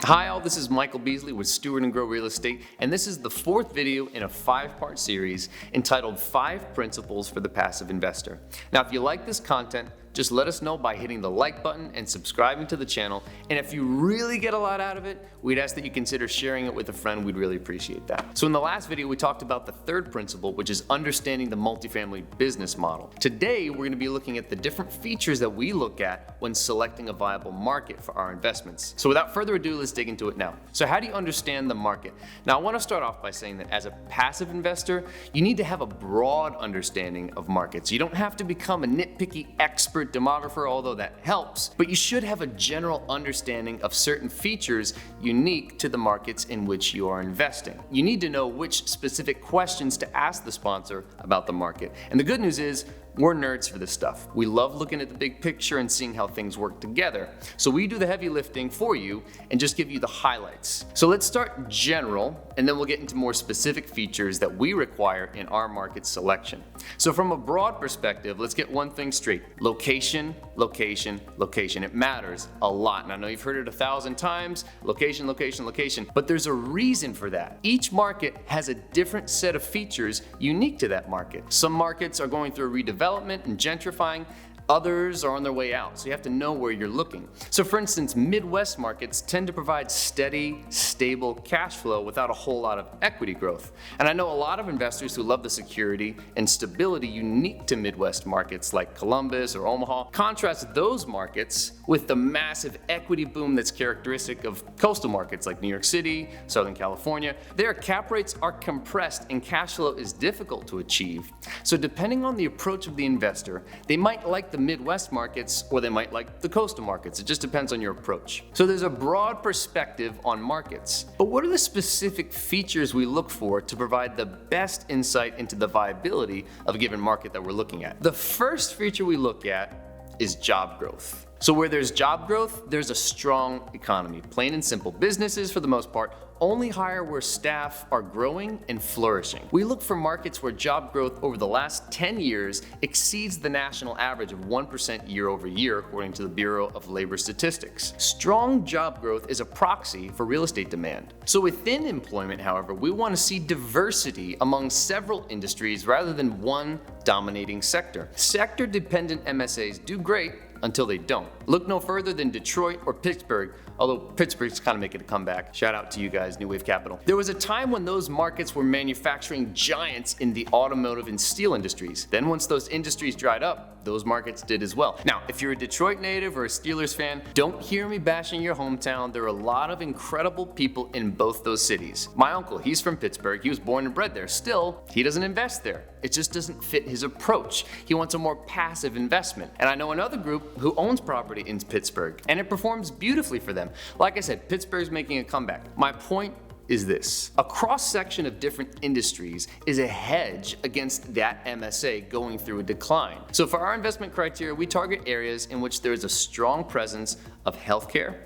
Hi all, this is Michael Beasley with Stewart & Grow Real Estate, and this is the fourth video in a 5-part series entitled 5 Principles for the Passive Investor. Now, if you like this content, just let us know by hitting the like button and subscribing to the channel. And if you really get a lot out of it, we'd ask that you consider sharing it with a friend. We'd really appreciate that. So in the last video, we talked about the third principle, which is understanding the multifamily business model. Today, we're going to be looking at the different features that we look at when selecting a viable market for our investments. So without further ado, let's dig into it now. So how do you understand the market? Now, I want to start off by saying that as a passive investor, you need to have a broad understanding of markets. You don't have to become a nitpicky expert demographer, although that helps, but you should have a general understanding of certain features unique to the markets in which you are investing. You need to know which specific questions to ask the sponsor about the market. And the good news is, we're nerds for this stuff. We love looking at the big picture and seeing how things work together. So we do the heavy lifting for you and just give you the highlights. So let's start general, and then we'll get into more specific features that we require in our market selection. So from a broad perspective, let's get one thing straight. Location, location, location. It matters a lot. And I know you've heard it 1,000 times, location, location, location, but there's a reason for that. Each market has a different set of features unique to that market. Some markets are going through a redevelopment and gentrifying. Others are on their way out, so you have to know where you're looking. So for instance, Midwest markets tend to provide steady, stable cash flow without a whole lot of equity growth. And I know a lot of investors who love the security and stability unique to Midwest markets like Columbus or Omaha. Contrast those markets with the massive equity boom that's characteristic of coastal markets like New York City, Southern California. Their cap rates are compressed and cash flow is difficult to achieve. So depending on the approach of the investor, they might like the Midwest markets or they might like the coastal markets. It just depends on your approach. So there's a broad perspective on markets. But what are the specific features we look for to provide the best insight into the viability of a given market that we're looking at? The first feature we look at is job growth. So where there's job growth, there's a strong economy. Plain and simple. Businesses, for the most part, only hire where staff are growing and flourishing. We look for markets where job growth over the last 10 years exceeds the national average of 1% year over year, according to the Bureau of Labor Statistics. Strong job growth is a proxy for real estate demand. So within employment, however, we want to see diversity among several industries rather than one dominating sector. Sector-dependent MSAs do great until they don't. Look no further than Detroit or Pittsburgh, although Pittsburgh's kind of making a comeback. Shout out to you guys, New Wave Capital. There was a time when those markets were manufacturing giants in the automotive and steel industries. Then once those industries dried up, those markets did as well. Now, if you're a Detroit native or a Steelers fan, don't hear me bashing your hometown. There are a lot of incredible people in both those cities. My uncle, he's from Pittsburgh. He was born and bred there. Still, he doesn't invest there. It just doesn't fit his approach. He wants a more passive investment. And I know another group who owns property in Pittsburgh, and it performs beautifully for them. Like I said, Pittsburgh's making a comeback. My point is this: a cross-section of different industries is a hedge against that MSA going through a decline. So for our investment criteria, we target areas in which there is a strong presence of healthcare,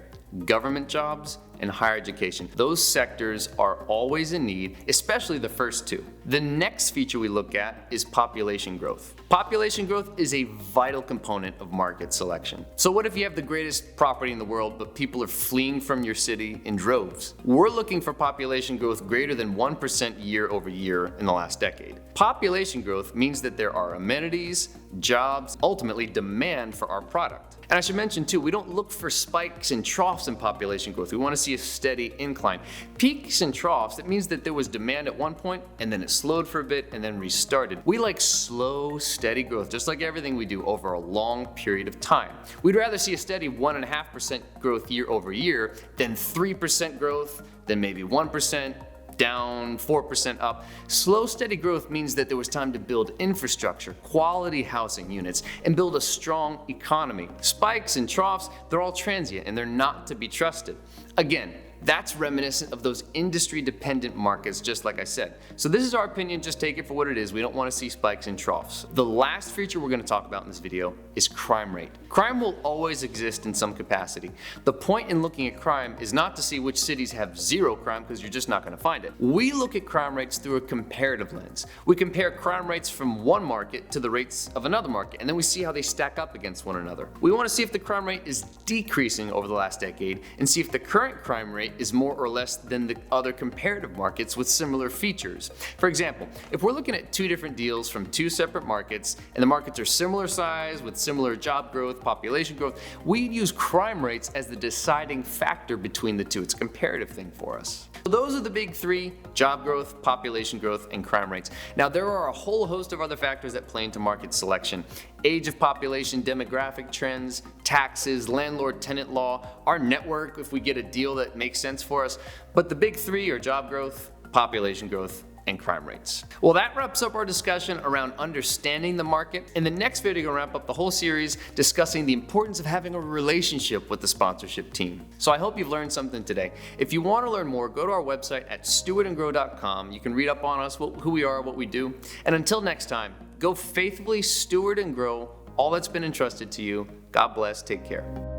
government jobs, and higher education. Those sectors are always in need, especially the first two. The next feature we look at is population growth. Population growth is a vital component of market selection. So what if you have the greatest property in the world, but people are fleeing from your city in droves? We're looking for population growth greater than 1% year over year in the last decade. Population growth means that there are amenities, jobs, ultimately demand for our product. And I should mention too, we don't look for spikes and troughs in population growth. We want to see a steady incline. Peaks and troughs, that means that there was demand at one point and then it slowed for a bit and then restarted. We like slow, steady growth, just like everything we do over a long period of time. We'd rather see a steady 1.5% growth year over year than 3% growth, then maybe 1%, down, 4% up. Slow, steady growth means that there was time to build infrastructure, quality housing units, and build a strong economy. Spikes and troughs, they're all transient and they're not to be trusted. Again, that's reminiscent of those industry-dependent markets, just like I said. So this is our opinion, just take it for what it is. We don't want to see spikes and troughs. The last feature we're going to talk about in this video is crime rate. Crime will always exist in some capacity. The point in looking at crime is not to see which cities have zero crime, because you're just not going to find it. We look at crime rates through a comparative lens. We compare crime rates from one market to the rates of another market, and then we see how they stack up against one another. We want to see if the crime rate is decreasing over the last decade and see if the current crime rate is more or less than the other comparative markets with similar features. For example, if we're looking at two different deals from two separate markets, and the markets are similar size with similar job growth, population growth, we use crime rates as the deciding factor between the two. It's a comparative thing for us. So those are the big three: job growth, population growth, and crime rates. Now there are a whole host of other factors that play into market selection: age of population, demographic trends, taxes, landlord-tenant law, our network if we get a deal that makes sense for us. But the big three are job growth, population growth, and crime rates. Well, that wraps up our discussion around understanding the market. In the next video, we'll wrap up the whole series discussing the importance of having a relationship with the sponsorship team. So I hope you've learned something today. If you want to learn more, go to our website at stewardandgrow.com. You can read up on us, who we are, what we do. And until next time, go faithfully steward and grow all that's been entrusted to you. God bless. Take care.